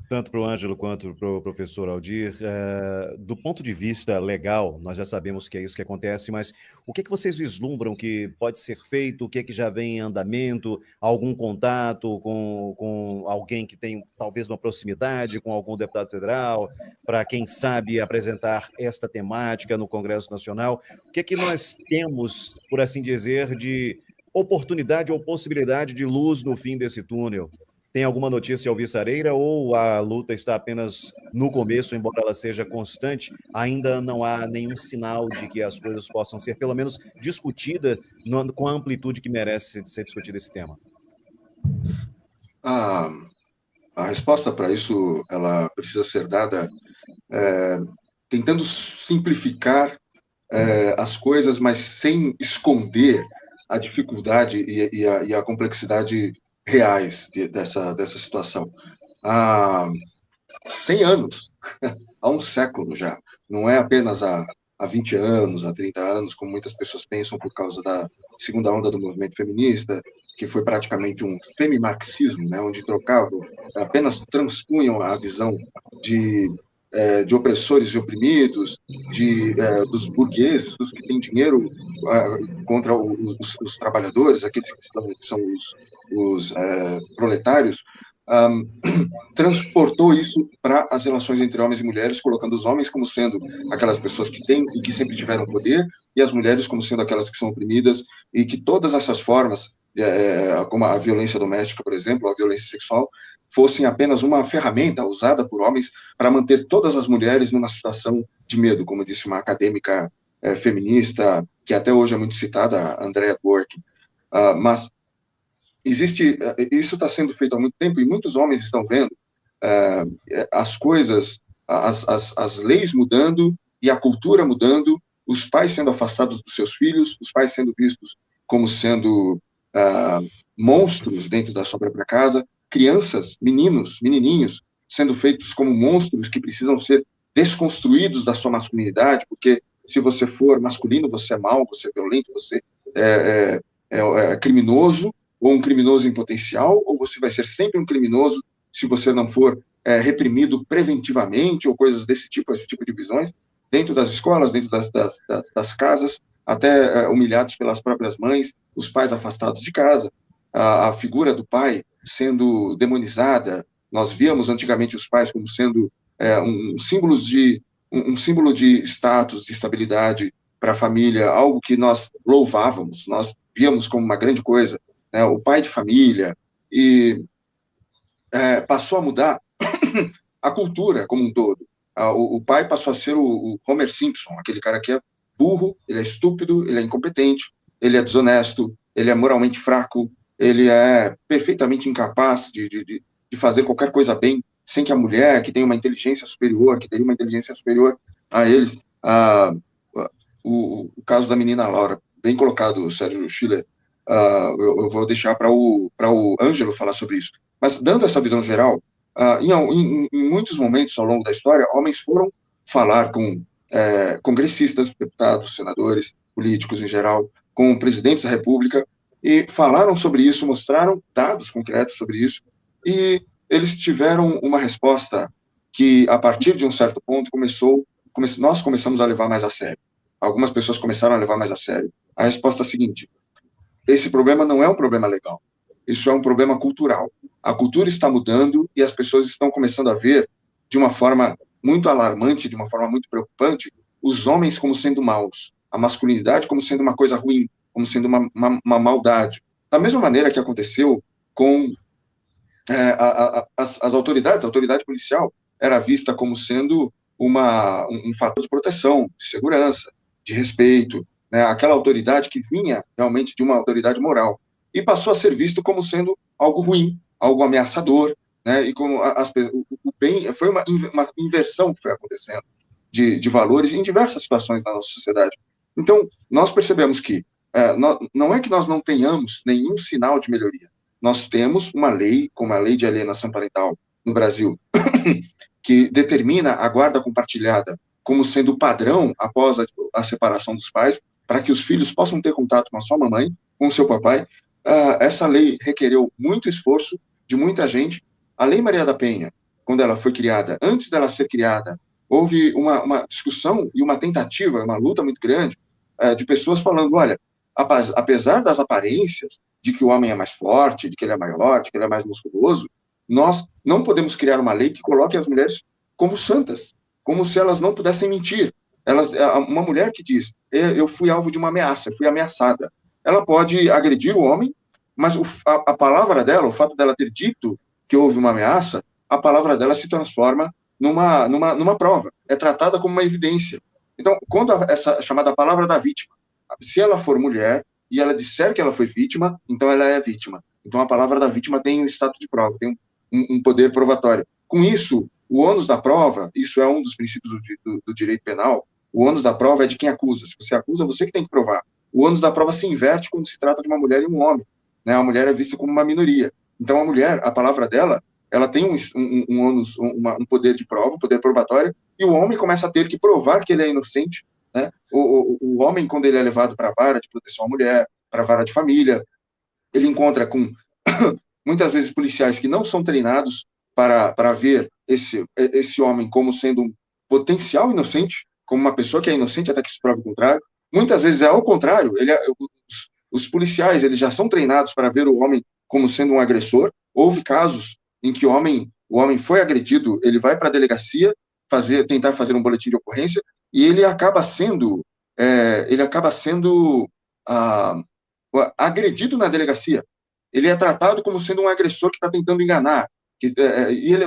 tanto para o Ângelo quanto para o professor Aldir. Do ponto de vista legal, nós já sabemos que é isso que acontece, mas o que vocês vislumbram que pode ser feito? O que é que já vem em andamento? Algum contato com alguém que tem talvez uma proximidade com algum deputado federal, para quem sabe apresentar esta temática no Congresso Nacional? O que é que nós temos, por assim dizer, de oportunidade ou possibilidade de luz no fim desse túnel? Tem alguma notícia alvissareira ou a luta está apenas no começo, embora ela seja constante, ainda não há nenhum sinal de que as coisas possam ser, pelo menos, discutidas com a amplitude que merece ser discutido esse tema? A, a resposta para isso, ela precisa ser dada é, tentando simplificar as coisas, mas sem esconder a dificuldade e a complexidade reais dessa situação. Há 100 anos, há um século já, não é apenas há 20 anos, há 30 anos, como muitas pessoas pensam por causa da segunda onda do movimento feminista, que foi praticamente um femimarxismo, né, onde trocavam, apenas transpunham a visão de opressores e oprimidos, dos burgueses, dos que têm dinheiro, contra os trabalhadores, aqueles que são os proletários, transportou isso para as relações entre homens e mulheres, colocando os homens como sendo aquelas pessoas que têm e que sempre tiveram poder, e as mulheres como sendo aquelas que são oprimidas, e que todas essas formas, como a violência doméstica, por exemplo, a violência sexual, fossem apenas uma ferramenta usada por homens para manter todas as mulheres numa situação de medo, como disse uma acadêmica feminista, que até hoje é muito citada, a Andrea Dworkin. Mas isso está sendo feito há muito tempo, e muitos homens estão vendo as coisas, as leis mudando e a cultura mudando, os pais sendo afastados dos seus filhos, os pais sendo vistos como sendo monstros dentro da sua própria casa, crianças, meninos, menininhos, sendo feitos como monstros que precisam ser desconstruídos da sua masculinidade, porque se você for masculino, você é mau, você é violento, você é criminoso, ou um criminoso em potencial, ou você vai ser sempre um criminoso se você não for reprimido preventivamente, ou coisas desse tipo, esse tipo de visões, dentro das escolas, dentro das casas, até humilhados pelas próprias mães, os pais afastados de casa, a figura do pai sendo demonizada. Nós víamos antigamente os pais como sendo um símbolo de status, de estabilidade para a família, algo que nós louvávamos, nós víamos como uma grande coisa, né? O pai de família, e passou a mudar a cultura como um todo. O pai passou a ser o Homer Simpson, aquele cara que é burro, ele é estúpido, ele é incompetente, ele é desonesto, ele é moralmente fraco, ele é perfeitamente incapaz de fazer qualquer coisa bem, sem que a mulher, que tem uma inteligência superior, que teria uma inteligência superior a eles, o caso da menina Laura, bem colocado, Sérgio Schiller, eu vou deixar para o Ângelo falar sobre isso. Mas, dando essa visão geral, em muitos momentos ao longo da história, homens foram falar com congressistas, deputados, senadores, políticos em geral, com presidentes da República, e falaram sobre isso, mostraram dados concretos sobre isso, e eles tiveram uma resposta que, a partir de um certo ponto, nós começamos a levar mais a sério. Algumas pessoas começaram a levar mais a sério. A resposta é a seguinte: esse problema não é um problema legal, isso é um problema cultural. A cultura está mudando e as pessoas estão começando a ver, de uma forma muito alarmante, de uma forma muito preocupante, os homens como sendo maus, a masculinidade como sendo uma coisa ruim, como sendo uma maldade. Da mesma maneira que aconteceu com as autoridades, a autoridade policial era vista como sendo um fator de proteção, de segurança, de respeito, né? Aquela autoridade que vinha realmente de uma autoridade moral, e passou a ser visto como sendo algo ruim, algo ameaçador, né? E como o bem, foi uma inversão que foi acontecendo de valores em diversas situações da nossa sociedade. Então, nós percebemos que não é que nós não tenhamos nenhum sinal de melhoria. Nós temos uma lei, como a Lei de Alienação Parental no Brasil, que determina a guarda compartilhada como sendo o padrão após a separação dos pais, para que os filhos possam ter contato com a sua mamãe, com o seu papai. Essa lei requereu muito esforço de muita gente. A Lei Maria da Penha, quando ela foi criada, antes dela ser criada, houve uma discussão e uma tentativa, uma luta muito grande, de pessoas falando, olha, apesar das aparências de que o homem é mais forte, de que ele é maior, de que ele é mais musculoso, nós não podemos criar uma lei que coloque as mulheres como santas, como se elas não pudessem mentir. Uma mulher que diz, eu fui alvo de uma ameaça, fui ameaçada, ela pode agredir o homem, mas a palavra dela, o fato dela ter dito que houve uma ameaça, a palavra dela se transforma numa prova, é tratada como uma evidência. Então, quando essa chamada palavra da vítima, se ela for mulher e ela disser que ela foi vítima, então ela é vítima. Então, a palavra da vítima tem um status de prova, tem um poder provatório. Com isso, o ônus da prova, isso é um dos princípios do direito penal, o ônus da prova é de quem acusa. Se você acusa, você que tem que provar. O ônus da prova se inverte quando se trata de uma mulher e um homem. Né? A mulher é vista como uma minoria. Então, a mulher, a palavra dela, ela tem um ônus, um poder de prova, um poder probatório, e o homem começa a ter que provar que ele é inocente. Né? O homem, quando ele é levado para a vara de proteção à mulher, para a vara de família, ele encontra com, muitas vezes, policiais que não são treinados para ver esse homem como sendo um potencial inocente, como uma pessoa que é inocente até que se prove o contrário. Muitas vezes é ao contrário, os policiais eles já são treinados para ver o homem como sendo um agressor. Houve casos em que o homem foi agredido, ele vai para a delegacia tentar fazer um boletim de ocorrência e ele acaba sendo agredido na delegacia. Ele é tratado como sendo um agressor que está tentando enganar,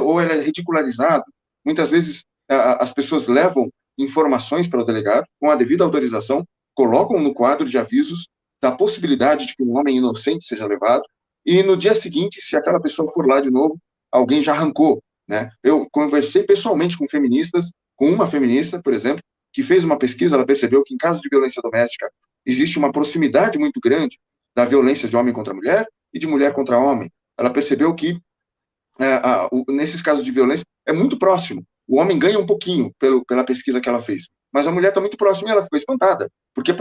ou ele é ridicularizado. Muitas vezes as pessoas levam informações para o delegado com a devida autorização, colocam no quadro de avisos da possibilidade de que um homem inocente seja levado, e no dia seguinte, se aquela pessoa for lá de novo, alguém já arrancou. Né? Eu conversei pessoalmente com feministas, com uma feminista, por exemplo, que fez uma pesquisa, ela percebeu que em casos de violência doméstica existe uma proximidade muito grande da violência de homem contra mulher e de mulher contra homem. Ela percebeu que nesses casos de violência é muito próximo. O homem ganha um pouquinho pela pesquisa que ela fez, mas a mulher está muito próxima e ela ficou espantada, porque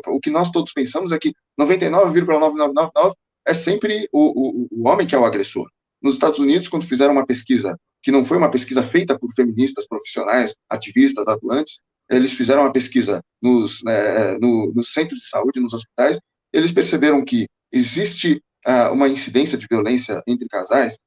o que nós todos pensamos é que 99,9999 é sempre o homem que é o agressor. Nos Estados Unidos, quando fizeram uma pesquisa, que não foi uma pesquisa feita por feministas profissionais, ativistas, atuantes, eles fizeram uma pesquisa nos centros de saúde, nos hospitais, eles perceberam que existe uma incidência de violência entre casais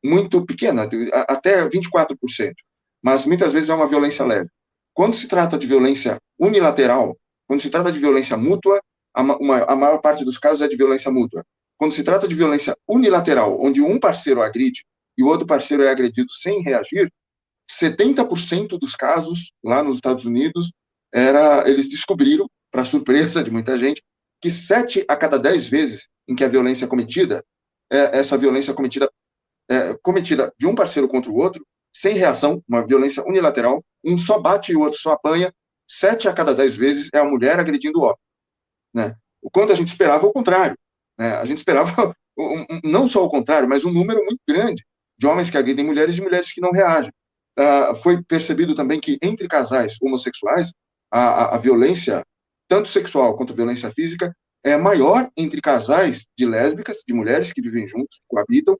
muito pequena, até 24%, mas muitas vezes é uma violência leve. Quando se trata de violência unilateral, quando se trata de violência mútua, a maior parte dos casos é de violência mútua. Quando se trata de violência unilateral, onde um parceiro agride e o outro parceiro é agredido sem reagir, 70% dos casos lá nos Estados Unidos, eles descobriram, para surpresa de muita gente, que 7 a cada 10 vezes em que a violência é cometida, essa violência cometida de um parceiro contra o outro, sem reação, uma violência unilateral, um só bate e o outro só apanha, 7 a cada 10 vezes é a mulher agredindo o homem. Né? Quando a gente esperava o contrário. Né? A gente esperava não só o contrário, mas um número muito grande de homens que agridem mulheres e de mulheres que não reagem. Foi percebido também que entre casais homossexuais, a violência, tanto sexual quanto violência física, é maior entre casais de lésbicas, de mulheres que vivem juntas, que coabitam,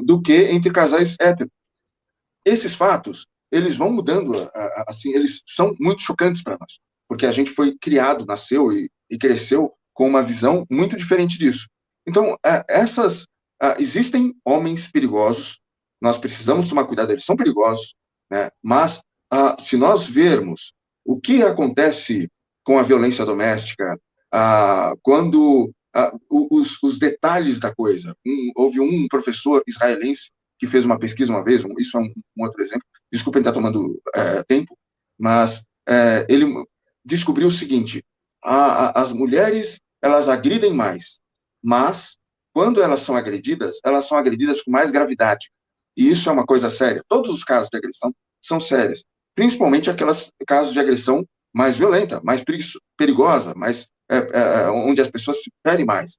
do que entre casais héteros. Esses fatos, eles vão mudando, assim, eles são muito chocantes para nós, porque a gente foi criado, nasceu e cresceu com uma visão muito diferente disso. Então, existem homens perigosos, nós precisamos tomar cuidado, eles são perigosos, né? Mas se nós vermos o que acontece com a violência doméstica, quando os detalhes da coisa. Houve um professor israelense que fez uma pesquisa uma vez, isso é um outro exemplo, desculpa estar tomando tempo, mas ele descobriu o seguinte: as mulheres, elas agridem mais, mas quando elas são agredidas com mais gravidade. E isso é uma coisa séria. Todos os casos de agressão são sérios, principalmente aqueles casos de agressão mais violenta, mais perigosa, onde as pessoas se ferem mais.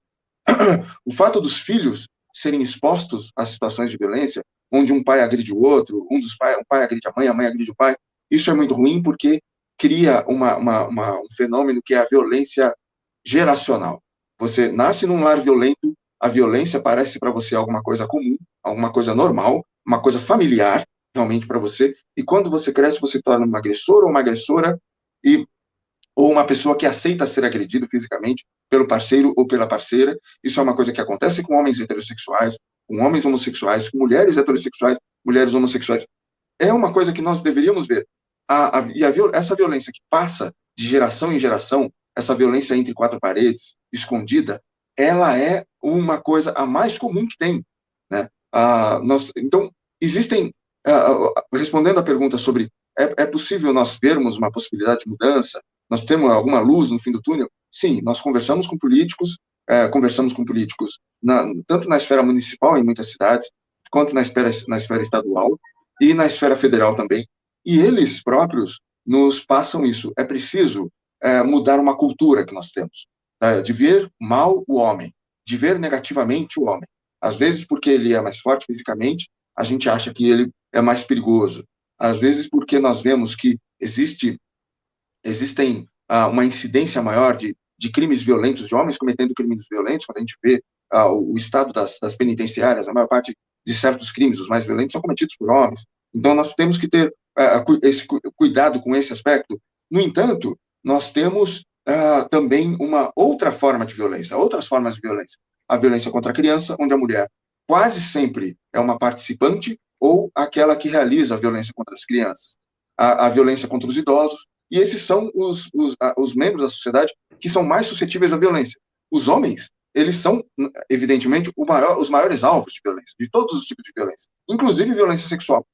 O fato dos filhos serem expostos a situações de violência, onde um pai agride o outro, um pai agride a mãe agride o pai, isso é muito ruim porque cria um fenômeno que é a violência geracional. Você nasce num lar violento, a violência parece para você alguma coisa comum, alguma coisa normal, uma coisa familiar, realmente, para você, e quando você cresce, você torna um agressor ou uma agressora, e ou uma pessoa que aceita ser agredido fisicamente pelo parceiro ou pela parceira. Isso é uma coisa que acontece com homens heterossexuais, com homens homossexuais, com mulheres heterossexuais, mulheres homossexuais. É uma coisa que nós deveríamos ver. Essa violência que passa de geração em geração, essa violência entre quatro paredes, escondida, ela é uma coisa a mais comum que tem. Né? Então, existem, respondendo à pergunta sobre é possível nós vermos uma possibilidade de mudança, nós temos alguma luz no fim do túnel? Sim, nós conversamos com políticos, tanto na esfera municipal, em muitas cidades, quanto na esfera estadual, e na esfera federal também, e eles próprios nos passam isso. É preciso mudar uma cultura que nós temos, de ver mal o homem, de ver negativamente o homem. Às vezes porque ele é mais forte fisicamente, a gente acha que ele é mais perigoso. Às vezes porque nós vemos que existem uma incidência maior de crimes violentos, de homens cometendo crimes violentos, quando a gente vê o estado das penitenciárias, a maior parte de certos crimes, os mais violentos, são cometidos por homens. Então, nós temos que ter esse cuidado com esse aspecto. No entanto, nós temos também uma outra forma de violência, outras formas de violência. A violência contra a criança, onde a mulher quase sempre é uma participante ou aquela que realiza a violência contra as crianças. A violência contra os idosos, e esses são os membros da sociedade que são mais suscetíveis à violência. Os homens, eles são, evidentemente, os maiores alvos de violência, de todos os tipos de violência, inclusive violência sexual.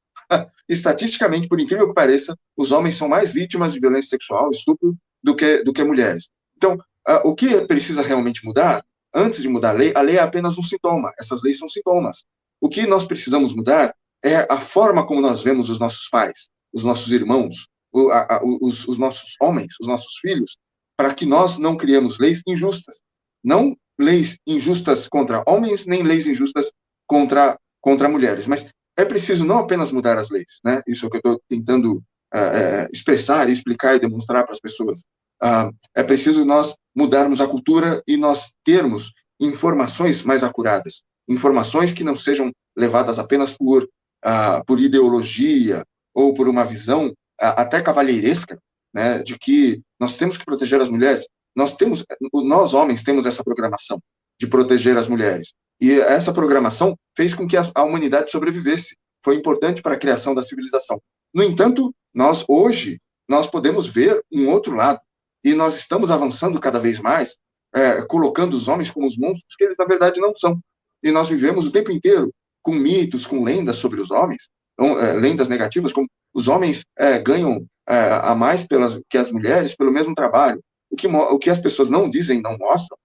Estatisticamente, por incrível que pareça, os homens são mais vítimas de violência sexual, estupro, do que mulheres. Então, o que precisa realmente mudar, antes de mudar a lei é apenas um sintoma. Essas leis são sintomas. O que nós precisamos mudar é a forma como nós vemos os nossos pais, os nossos irmãos, os nossos homens, os nossos filhos, para que nós não criemos leis injustas. Não leis injustas contra homens, nem leis injustas contra mulheres. Mas é preciso não apenas mudar as leis, né? Isso é o que eu estou tentando expressar, explicar e demonstrar para as pessoas. É preciso nós mudarmos a cultura e nós termos informações mais acuradas, informações que não sejam levadas apenas por ideologia ou por uma visão até cavalheiresca, né, de que nós temos que proteger as mulheres. Nós homens temos essa programação de proteger as mulheres. E essa programação fez com que a humanidade sobrevivesse. Foi importante para a criação da civilização. No entanto, hoje, nós podemos ver um outro lado. E nós estamos avançando cada vez mais, colocando os homens como os monstros que eles, na verdade, não são. E nós vivemos o tempo inteiro com mitos, com lendas sobre os homens, lendas negativas, como os homens ganham a mais que as mulheres pelo mesmo trabalho. O que as pessoas não dizem, não mostram,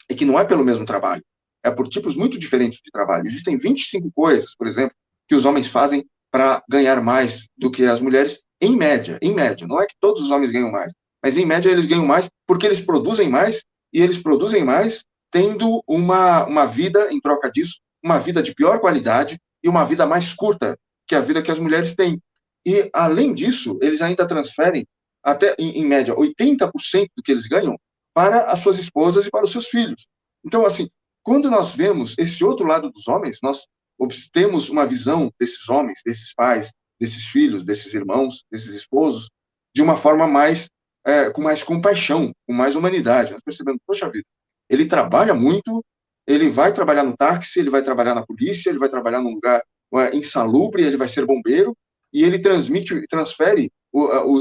é que não é pelo mesmo trabalho. É por tipos muito diferentes de trabalho. Existem 25 coisas, por exemplo, que os homens fazem para ganhar mais do que as mulheres, em média. Em média. Não é que todos os homens ganham mais, mas em média eles ganham mais porque eles produzem mais, e eles produzem mais tendo uma vida, em troca disso, uma vida de pior qualidade e uma vida mais curta que a vida que as mulheres têm. E, além disso, eles ainda transferem, até em média, 80% do que eles ganham para as suas esposas e para os seus filhos. Então, assim, quando nós vemos esse outro lado dos homens, nós temos uma visão desses homens, desses pais, desses filhos, desses irmãos, desses esposos, de uma forma com mais compaixão, com mais humanidade. Nós percebemos, poxa vida, ele trabalha muito, ele vai trabalhar no táxi, ele vai trabalhar na polícia, ele vai trabalhar num lugar insalubre, ele vai ser bombeiro, e ele transfere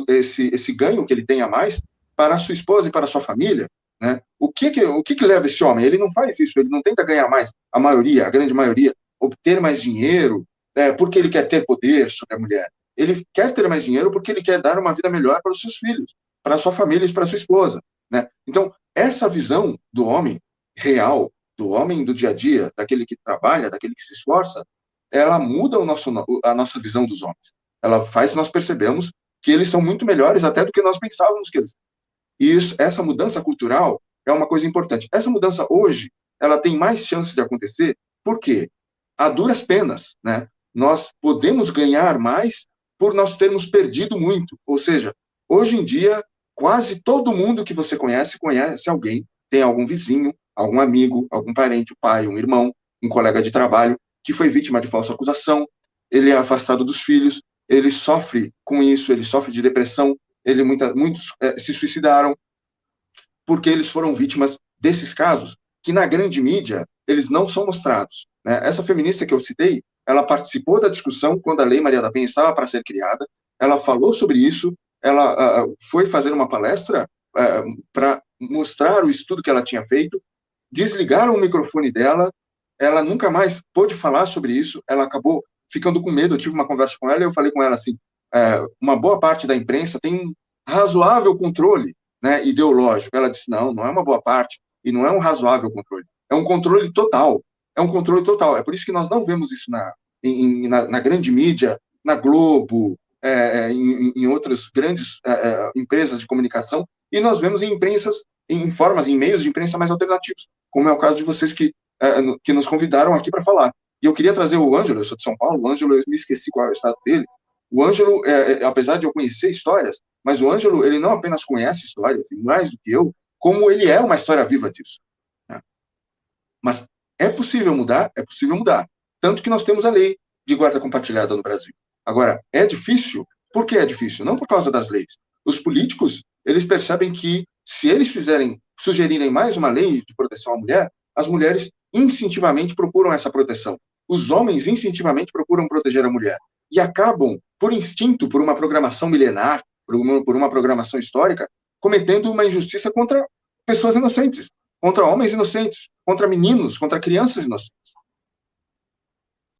esse ganho que ele tem a mais para a sua esposa e para a sua família. Né? O que leva esse homem? Ele não faz isso, ele não tenta ganhar mais, a grande maioria, obter mais dinheiro, porque ele quer ter poder sobre a mulher. Ele quer ter mais dinheiro porque ele quer dar uma vida melhor para os seus filhos, para a sua família e para a sua esposa. Né? Então, essa visão do homem real, do homem do dia a dia, daquele que trabalha, daquele que se esforça, ela muda a nossa visão dos homens. Ela faz nós percebemos que eles são muito melhores até do que nós pensávamos que eles são. E essa mudança cultural é uma coisa importante. Essa mudança hoje, ela tem mais chances de acontecer, porque a duras penas, né? Nós podemos ganhar mais por nós termos perdido muito. Ou seja, hoje em dia, quase todo mundo que você conhece alguém, tem algum vizinho, algum amigo, algum parente, um pai, um irmão, um colega de trabalho, que foi vítima de falsa acusação, ele é afastado dos filhos, ele sofre com isso, ele sofre de depressão, muitos se suicidaram porque eles foram vítimas desses casos, que na grande mídia eles não são mostrados. Né? Essa feminista que eu citei, ela participou da discussão quando a Lei Maria da Penha estava para ser criada, ela falou sobre isso, ela foi fazer uma palestra para mostrar o estudo que ela tinha feito, desligaram o microfone dela, ela nunca mais pôde falar sobre isso, ela acabou ficando com medo. Eu tive uma conversa com ela e eu falei com ela assim, uma boa parte da imprensa tem um razoável controle, né, ideológico. Ela disse, não é uma boa parte e não é um razoável controle, é um controle total, é um controle total. É por isso que nós não vemos isso na grande mídia, na Globo, em outras grandes empresas de comunicação, e nós vemos em imprensas, em meios de imprensa mais alternativos, como é o caso de vocês que nos convidaram aqui para falar. E eu queria trazer o Ângelo, eu sou de São Paulo, o Ângelo, eu me esqueci qual é o estado dele. O Ângelo, apesar de eu conhecer histórias, mas o Ângelo, ele não apenas conhece histórias, mais do que eu, como ele é uma história viva disso. Né? Mas é possível mudar? É possível mudar. Tanto que nós temos a lei de guarda compartilhada no Brasil. Agora, é difícil? Por que é difícil? Não por causa das leis. Os políticos, eles percebem que se eles sugerirem mais uma lei de proteção à mulher, as mulheres instintivamente procuram essa proteção. Os homens instintivamente procuram proteger a mulher. E acabam, por instinto, por uma programação milenar, por uma programação histórica, cometendo uma injustiça contra pessoas inocentes, contra homens inocentes, contra meninos, contra crianças inocentes.